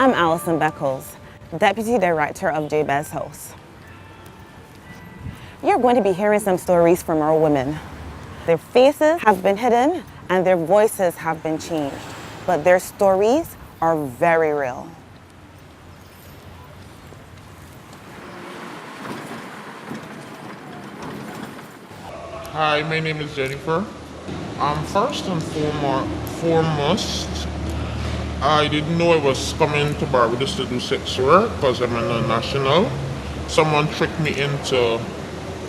I'm Allison Beckles, Deputy Director of Jabez House. You're going to be hearing some stories from our women. Their faces have been hidden and their voices have been changed, but their stories are very real. Hi, my name is Jennifer. First and foremost, I didn't know I was coming to Barbados to do sex work because I'm a national. Someone tricked me into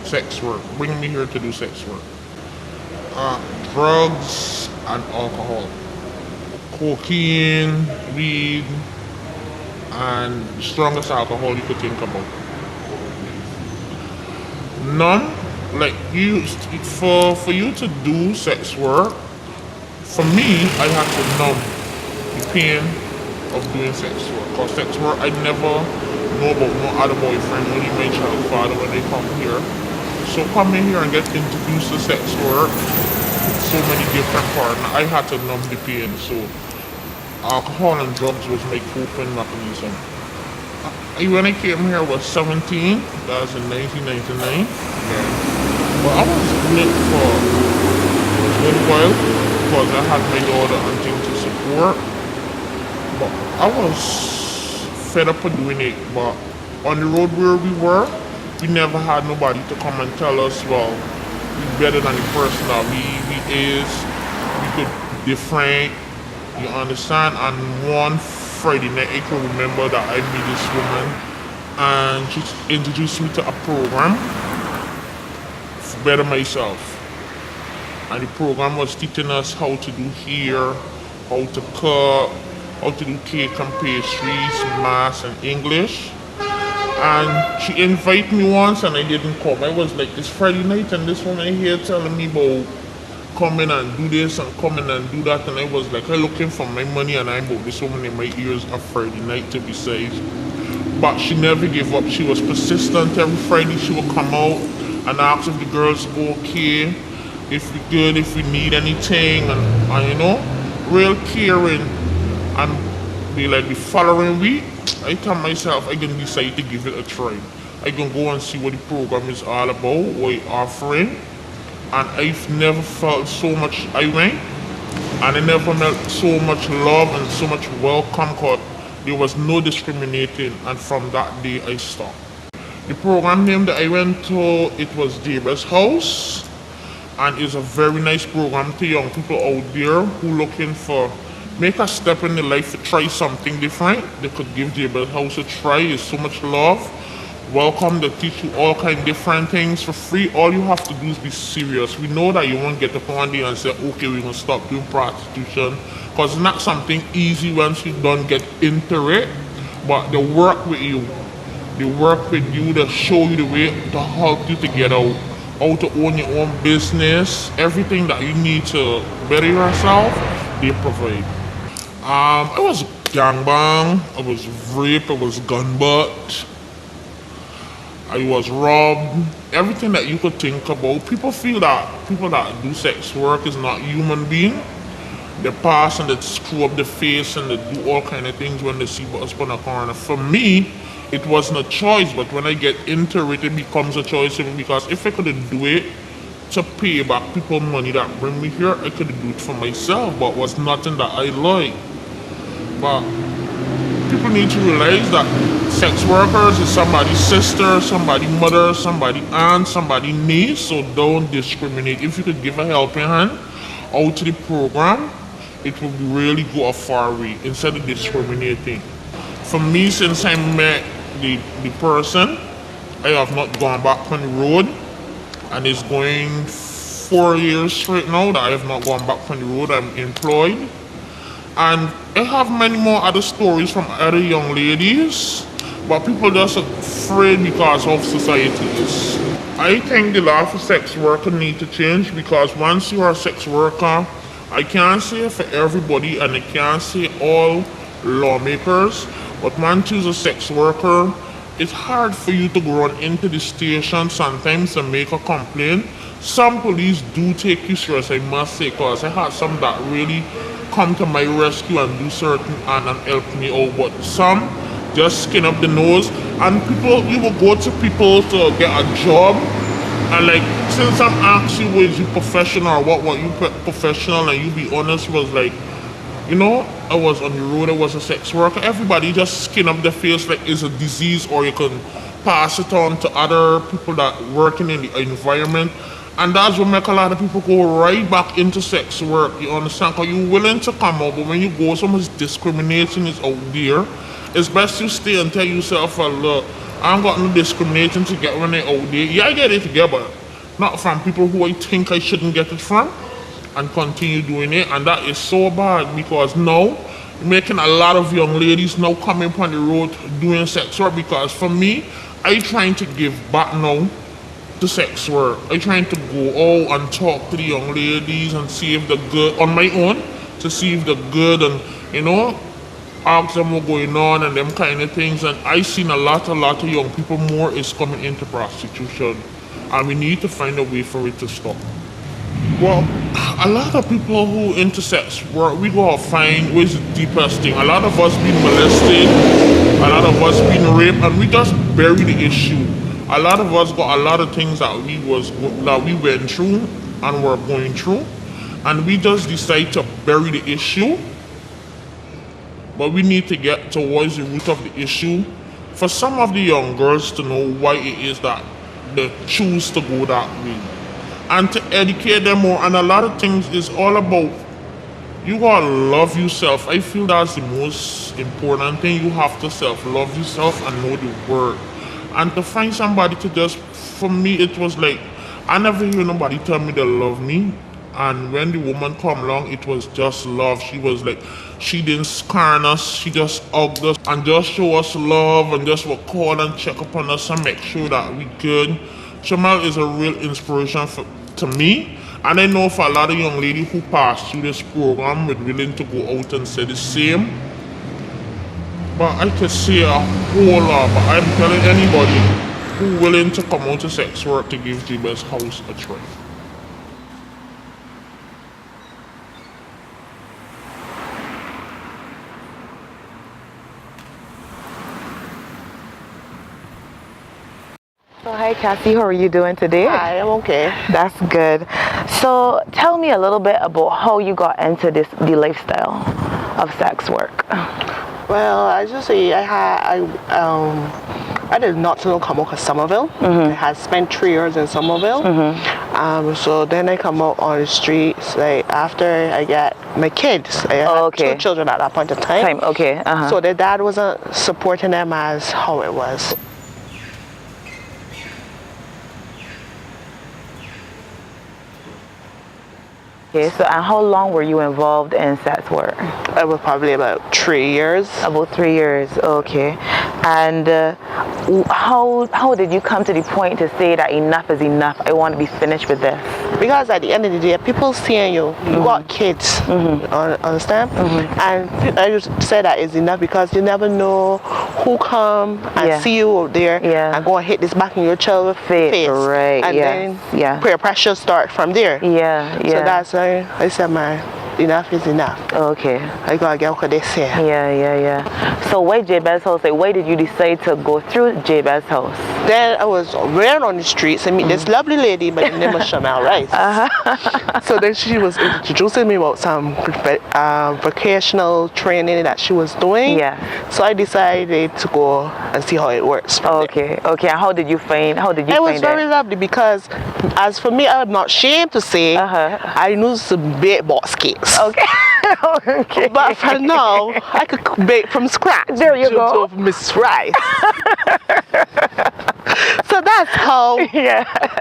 sex work, bring me here to do sex work. Drugs and alcohol. Cocaine, weed, and the strongest alcohol you could think about. None, like you, for you to do sex work, for me, I had to numb the pain of doing sex work. Because sex work, I never know about no other boyfriend, only my child father when they come here. So coming here and get introduced to sex work, so many different partners, I had to numb the pain. So alcohol and drugs was my coping mechanism. When I came here I was 17, that was in 1999. Yeah. But I was lit for a good while because I had my daughter and things to support. But I was fed up of doing it. But on the road where we were, we never had nobody to come and tell us, well, we're better than the person that we is. We could different, you understand? And one Friday night, I can remember that I met this woman and she introduced me to a program to better myself. And the program was teaching us how to do hair, how to cook, how to do cake and pastries, maths and English. And she invited me once and I didn't come. I was like, it's Friday night and this woman here telling me about coming and do this and coming and do that, and I was like, I'm looking for my money and I'm about this woman in my ears on Friday night to be safe. But she never gave up. She was persistent. Every Friday she would come out and ask if the girls okay, if we good, if we need anything, and you know, real caring. And be like the following week, I tell myself I can decide to give it a try. I can go and see what the program is all about, what it's offering. And I've never felt so much, I went, and I never felt so much love and so much welcome because there was no discriminating, and from that day I stopped. The program name that I went to, it was Jabez House, and it's a very nice program to young people out there who looking for make a step in their life to try something different. They could give Jabez House a try. It's so much love. Welcome, they teach you all kind of different things for free. All you have to do is be serious. We know that you won't get up one day and say, okay, we're going to stop doing prostitution. Because it's not something easy once you don't get into it. But they work with you. They work with you. They show you the way to help you to get out. How to own your own business. Everything that you need to better yourself, they provide. I was gangbang. I was raped. I was gun butt. I was robbed, everything that you could think about. People feel that people that do sex work is not human being. They pass and they screw up the face and they do all kind of things when they see us on a corner. For me, it wasn't a choice, but when I get into it, it becomes a choice for me because if I couldn't do it to pay back people money that bring me here, I could do it for myself, but it was nothing that I like. But people need to realize that sex workers is somebody's sister, somebody's mother, somebody's aunt, somebody's niece, so don't discriminate. If you could give a helping hand out to the program, it would really go a far way instead of discriminating. For me, since I met the person, I have not gone back on the road, and it's going 4 years straight now that I have not gone back on the road. I'm employed. And I have many more other stories from other young ladies, but people just afraid because of society is. I think the law for sex worker need to change because once you are a sex worker, I can't say for everybody and I can't say all lawmakers, but once you're a sex worker, it's hard for you to go run into the station sometimes and make a complaint. Some police do take you serious, I must say, because I had some that really come to my rescue and do certain and help me out, but some just skin up the nose. And people, you will go to people to get a job, and like, since I'm asking you, was you professional or what you professional, and you be honest, was like, you know, I was on the road, I was a sex worker. Everybody just skin up their face like it's a disease, or you can pass it on to other people that working in the environment. And that's what make a lot of people go right back into sex work, you understand? Because you're willing to come out, but when you go, so much discrimination is out there. It's best you stay and tell yourself, look, I ain't got no discrimination to get when they out there. Yeah, I get it together, not from people who I think I shouldn't get it from, and continue doing it. And that is so bad because now, making a lot of young ladies now coming upon the road doing sex work, because for me, I trying to give back now to sex work. I trying to go out and talk to the young ladies and see if they're good on my own, to see if they're good, and you know, ask them what's going on and them kind of things. And I seen a lot of young people more is coming into prostitution, and we need to find a way for it to stop. Well, a lot of people who into sex work, we go find what's the deepest thing. A lot of us been molested, a lot of us been raped, and we just bury the issue. A lot of us got a lot of things that we went through and were going through, and we just decide to bury the issue. But we need to get towards the root of the issue for some of the young girls to know why it is that they choose to go that way, and to educate them more. And a lot of things is all about, you gotta love yourself. I feel that's the most important thing. You have to self-love yourself and know the word. And to find somebody to just, for me, it was like, I never hear nobody tell me they love me. And when the woman come along, it was just love. She was like, she didn't scorn us, she just hugged us and just show us love, and just would call and check upon us and make sure that we good. Shamal is a real inspiration to me. And I know for a lot of young ladies who pass through this program with willing to go out and say the same. But I could say a whole lot, but I'm telling anybody who willing to come out to sex work to give Jabez House a try. So hi Cassie, how are you doing today? Hi, I'm okay. That's good. So tell me a little bit about how you got into the lifestyle of sex work. Well, I just say I did not to come out of Somerville. I had spent 3 years in Somerville. So then I come out on the streets like after I got my kids. I had 2 children at that point in time. So their dad wasn't supporting them as how it was. Okay, so and how long were you involved in sex work? It was probably about 3 years. About 3 years, okay. And how did you come to the point to say that enough is enough, I want to be finished with this? Because at the end of the day, people seeing you got kids, understand? And I just say that is enough because you never know who come and see you out there and go and hit this back in your child's face. Right, and then peer pressure start from there. So that's why I said, man, enough is enough. Okay. I gotta get what they say. So why Jabez House? Like, why did you decide to go through Jabez House? Then I was running on the streets and meet this lovely lady by the name of Chanel Rice. So then she was introducing me about some vocational training that she was doing. So I decided to go and see how it works. Okay. And how did you find it? It was very lovely because, as for me, I'm not ashamed to say I knew some bake box cakes. Okay. But for now, I could bake from scratch. There you go. Miss Rice. So that's how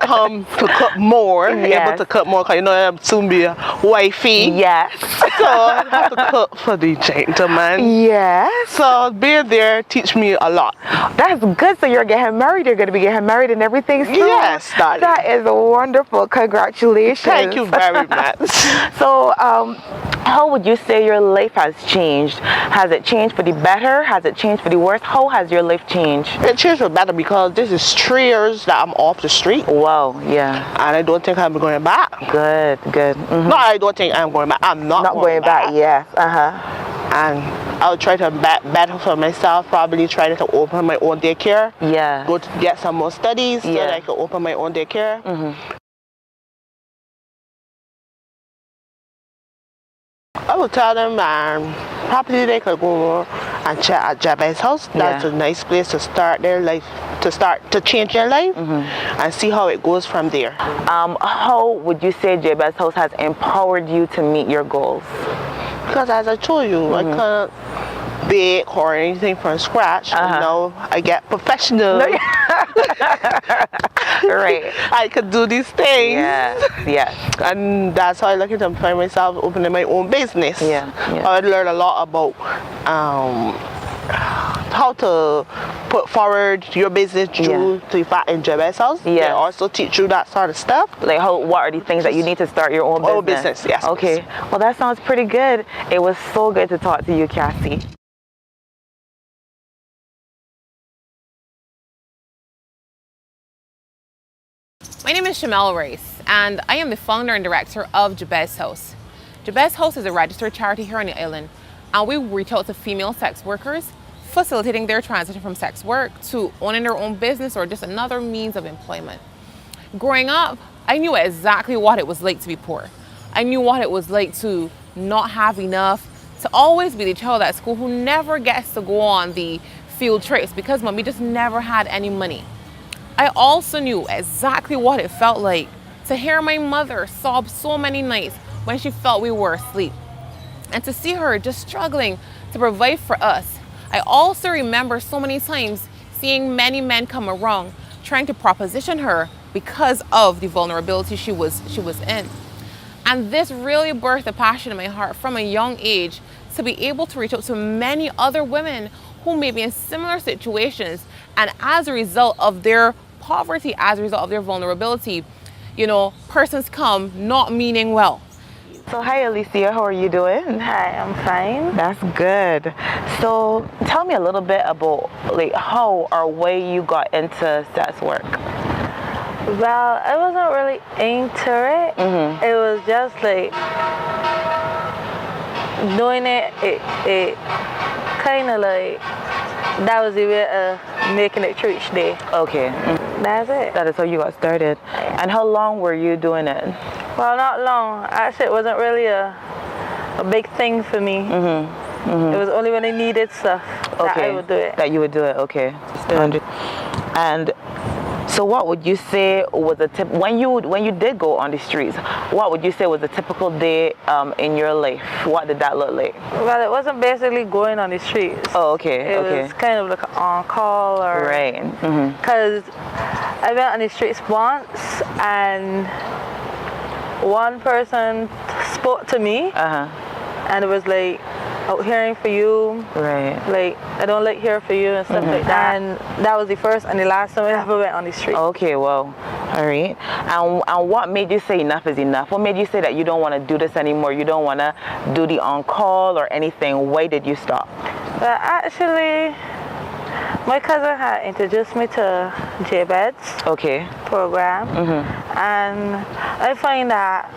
come to cook more, able to cook more, because you know I'm soon be a wifey. Yes. So I have to cook for the gentleman. Yes. So being there teach me a lot. That's good. So you're getting married. You're going to be getting married and everything soon. Yes, darling. That is wonderful. Congratulations. Thank you very much. So, how would you say your life has changed? Has it changed for the better? Has it changed for the worse? How has your life changed? It changed for better because this is 3 years that I'm off the street. Wow, yeah. And I don't think I'm going back. Good, good. Mm-hmm. No, I don't think I'm going back. I'm not going back. Yes. And I'll try to better for myself, probably try to open my own daycare. Yeah. Go to get some more studies so that I can open my own daycare. Mm-hmm. I will tell them probably they could go and check at Jabez House. That's a nice place to start their life, to change their life, and see how it goes from there. How would you say Jabez House has empowered you to meet your goals? Because as I told you, I can't bake or anything from scratch. And now I get professional. Right. I could do these things. Yes. And that's how I look at them, find myself opening my own business. I learned a lot about how to put forward your business through in Jabez House. They also teach you that sort of stuff. Like what are the things that you need to start your own business? Own business, yes. Okay. Well, that sounds pretty good. It was so good to talk to you, Cassie. My name is Shamel Rice, and I am the founder and director of Jabez House. Jabez House is a registered charity here on the island, and we reach out to female sex workers, facilitating their transition from sex work to owning their own business or just another means of employment. Growing up, I knew exactly what it was like to be poor. I knew what it was like to not have enough, to always be the child at school who never gets to go on the field trips because mommy just never had any money. I also knew exactly what it felt like to hear my mother sob so many nights when she felt we were asleep, and to see her just struggling to provide for us. I also remember so many times seeing many men come around trying to proposition her because of the vulnerability she was in. And this really birthed a passion in my heart from a young age to be able to reach out to many other women who may be in similar situations, and as a result of their poverty, as a result of their vulnerability, persons come not meaning well. So hi Alicia, how are you doing? Hi, I'm fine. That's good. So tell me a little bit about how or why you got into sex work. Well, I wasn't really into it. It was just doing it kind of that was the way of making it through each day. Okay. That's it. That is how you got started. And how long were you doing it? Well, not long. Actually, it wasn't really a big thing for me. It was only when I needed stuff that I would do it. That you would do it, okay. And so what would you say was when you did go on the streets, what would you say was a typical day in your life? What did that look like? Well, it wasn't basically going on the streets. Oh, okay. It was kind of like an on-call or... Right. Because I went on the streets once and one person spoke to me and it was out hearing for you. Right. I don't like hearing for you and stuff like that. And that was the first and the last time I ever went on the street. Okay, well, all right. And what made you say enough is enough? What made you say that you don't want to do this anymore? You don't want to do the on-call or anything? Why did you stop? Well, actually, my cousin had introduced me to Jabez program. And I find that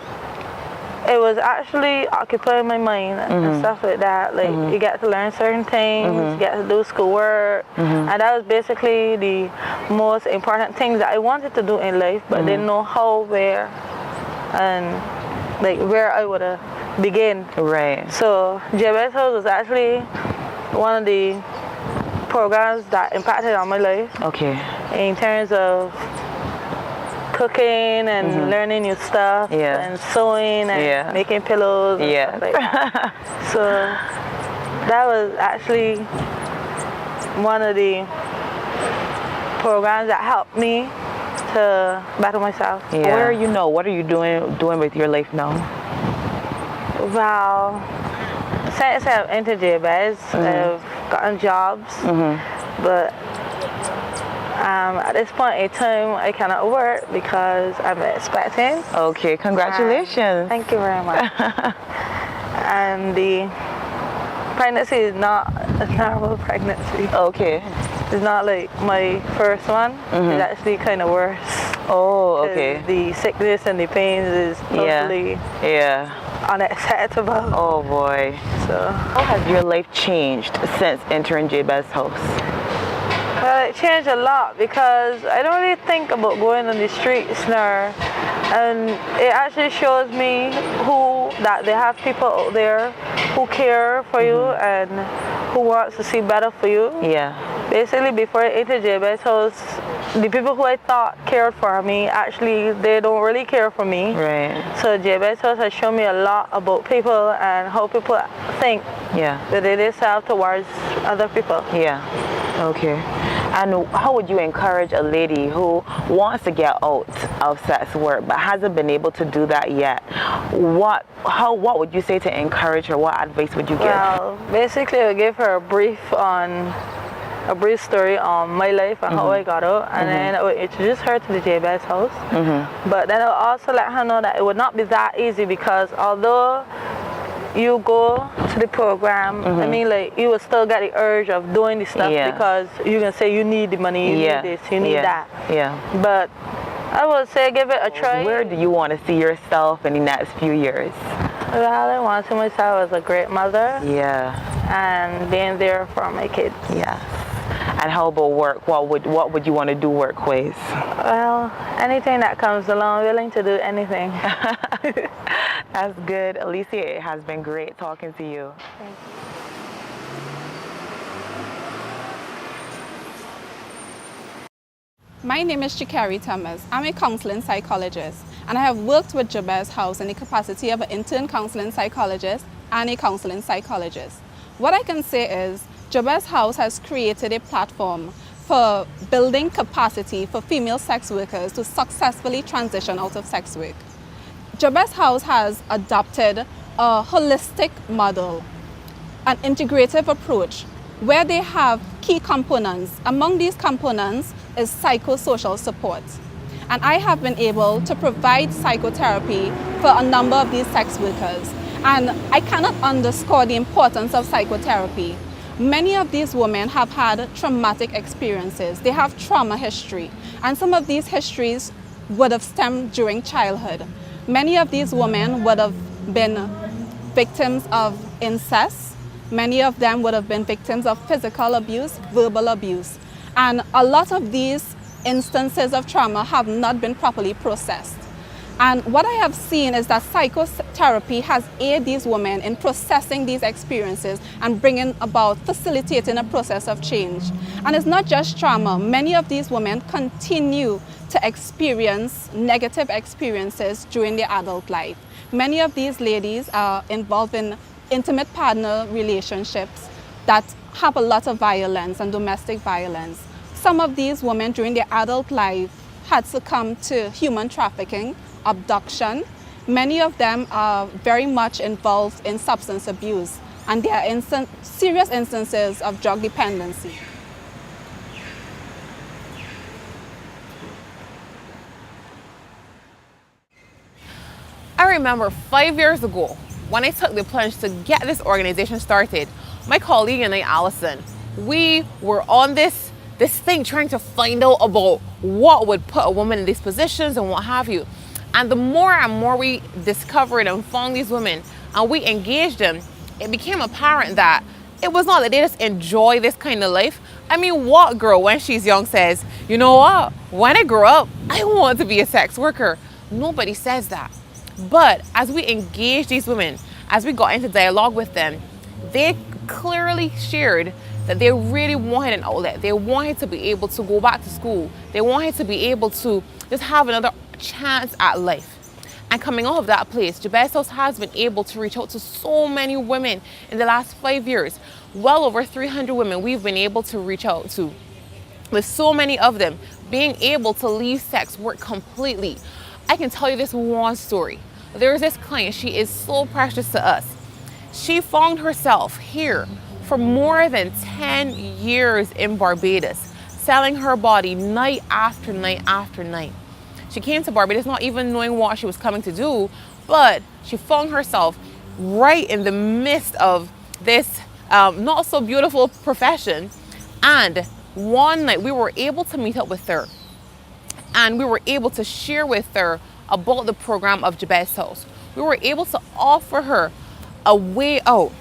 it was actually occupying my mind and stuff like that. You get to learn certain things, you get to do schoolwork, and that was basically the most important things that I wanted to do in life, but didn't know how, where, and where I would begin. Right. So Jabez House was actually one of the programs that impacted on my life. Okay. In terms of cooking and learning new stuff and sewing and making pillows and stuff like that. So that was actually one of the programs that helped me to better myself. Yeah. Where are you now? What are you doing with your life now? Well, since I've entered Jabez, I've gotten jobs, but at this point in time, I cannot work because I'm expecting. Okay, congratulations. Thank you very much. And the pregnancy is not a normal pregnancy. Okay. It's not like my first one. It's actually kind of worse. Oh, okay. The sickness and the pains is totally unacceptable. Oh boy. So, how has your life changed since entering Jabez House? Well, it changed a lot because I don't really think about going on the streets now, and it actually shows me that they have people out there who care for you and who wants to see better for you. Yeah. Basically, before I entered Jabez House, the people who I thought cared for me, actually, they don't really care for me. Right. So Jabez House has shown me a lot about people and how people think that they deserve towards other people. Yeah. Okay. And how would you encourage a lady who wants to get out of sex work but hasn't been able to do that yet? What would you say to encourage her? What advice would you give? Well, basically, I would give her a brief story on my life and how I got out, and then I would introduce her to the Jabez House. But then I would also let her know that it would not be that easy, because although you go to the program, I mean, like, you will still get the urge of doing this stuff because you can say you need the money, you need this, you need that. Yeah. But I would say give it a try. Where do you want to see yourself in the next few years? Well, I want to see myself as a great mother. Yeah. And being there for my kids. Yeah. And how about work? What would you want to do work-wise? Well, anything that comes along, willing to do anything. That's good. Alicia, it has been great talking to you. Thank you. My name is Chikari Thomas. I'm a counseling psychologist, and I have worked with Jabez House in the capacity of an intern counseling psychologist and a counseling psychologist. What I can say is Jabez House has created a platform for building capacity for female sex workers to successfully transition out of sex work. Jabez House has adopted a holistic model, an integrative approach, where they have key components. Among these components is psychosocial support. And I have been able to provide psychotherapy for a number of these sex workers. And I cannot underscore the importance of psychotherapy. Many of these women have had traumatic experiences. They have trauma history. And some of these histories would have stemmed during childhood. Many of these women would have been victims of incest. Many of them would have been victims of physical abuse, verbal abuse. And a lot of these instances of trauma have not been properly processed. And what I have seen is that psychotherapy has aided these women in processing these experiences and facilitating a process of change. And it's not just trauma. Many of these women continue to experience negative experiences during their adult life. Many of these ladies are involved in intimate partner relationships that have a lot of violence and domestic violence. Some of these women during their adult life had succumbed to human trafficking, abduction. Many of them are very much involved in substance abuse, and there are serious instances of drug dependency. I remember 5 years ago when I took the plunge to get this organization started. My colleague and I, Allison, we were on this thing trying to find out about what would put a woman in these positions and what have you. And the more and more we discovered and found these women and we engaged them, it became apparent that it was not that they just enjoy this kind of life. I mean, what girl when she's young says, you know what, when I grow up, I want to be a sex worker? Nobody says that. But as we engaged these women, as we got into dialogue with them, they clearly shared that they really wanted an outlet. They wanted to be able to go back to school. They wanted to be able to just have another chance at life. And coming out of that place, Jabez House has been able to reach out to so many women in the last 5 years. Well over 300 women we've been able to reach out to. with so many of them being able to leave sex work completely. I can tell you this one story. There's this client, she is so precious to us. She found herself here for more than 10 years in Barbados, selling her body night after night after night. She came to Barbados not even knowing what she was coming to do, but she found herself right in the midst of this not so beautiful profession. And one night we were able to meet up with her, and we were able to share with her about the program of Jabez House. We were able to offer her a way out,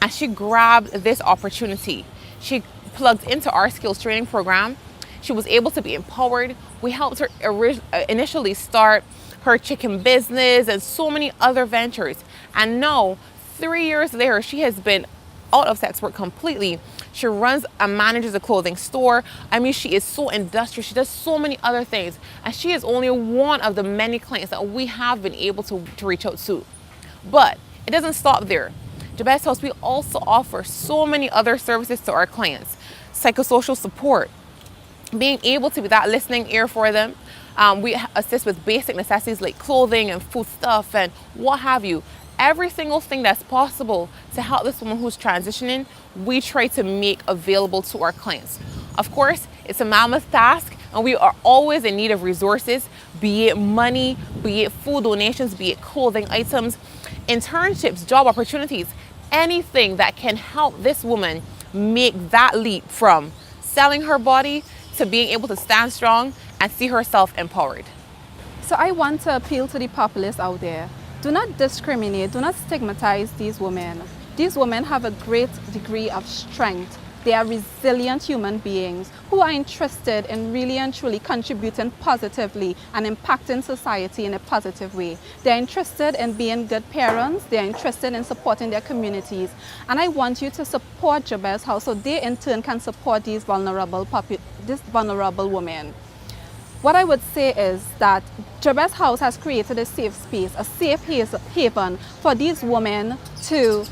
and she grabbed this opportunity. She plugged into our skills training program. She was able to be empowered. We helped her initially start her chicken business and so many other ventures. And now, 3 years later, she has been out of sex work completely. She runs and manages a clothing store. I mean, she is so industrious. She does so many other things. And she is only one of the many clients that we have been able to reach out to. But it doesn't stop there. Jabez House, we also offer so many other services to our clients. Psychosocial support, being able to be that listening ear for them. We assist with basic necessities like clothing and food stuff and what have you. Every single thing that's possible to help this woman who's transitioning, we try to make available to our clients. Of course, it's a mammoth task, and we are always in need of resources, be it money, be it food donations, be it clothing items, internships, job opportunities, anything that can help this woman make that leap from selling her body to being able to stand strong and see herself empowered. So I want to appeal to the populace out there. Do not discriminate, do not stigmatize these women. These women have a great degree of strength. They are resilient human beings who are interested in really and truly contributing positively and impacting society in a positive way. They're interested in being good parents. They're interested in supporting their communities. And I want you to support Jabez House so they in turn can support these vulnerable women. What I would say is that Jabez House has created a safe space, a safe haven for these women to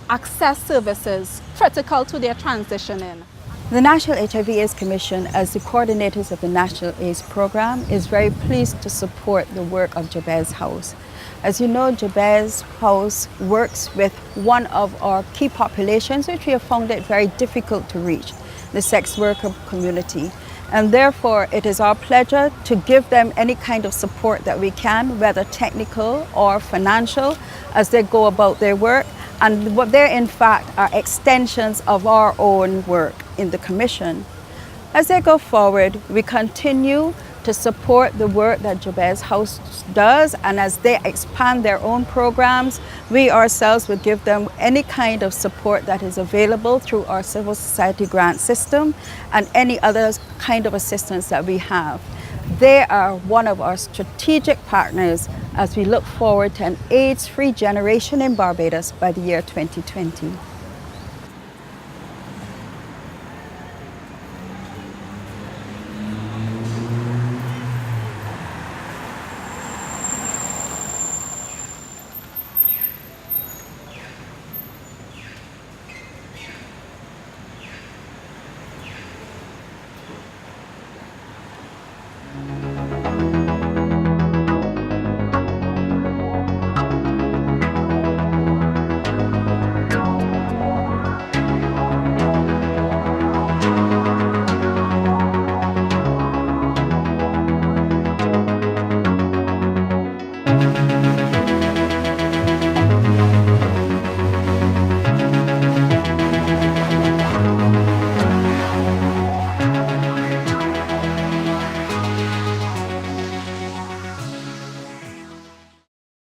access services critical to their transitioning. The National HIV/AIDS Commission, as the coordinators of the National AIDS Program, is very pleased to support the work of Jabez House. As you know, Jabez House works with one of our key populations, which we have found it very difficult to reach, the sex worker community. And therefore, it is our pleasure to give them any kind of support that we can, whether technical or financial, as they go about their work. And what they in fact are extensions of our own work in the Commission. As they go forward, we continue to support the work that Jabez House does, and as they expand their own programs, we ourselves will give them any kind of support that is available through our civil society grant system and any other kind of assistance that we have. They are one of our strategic partners as we look forward to an AIDS-free generation in Barbados by the year 2020.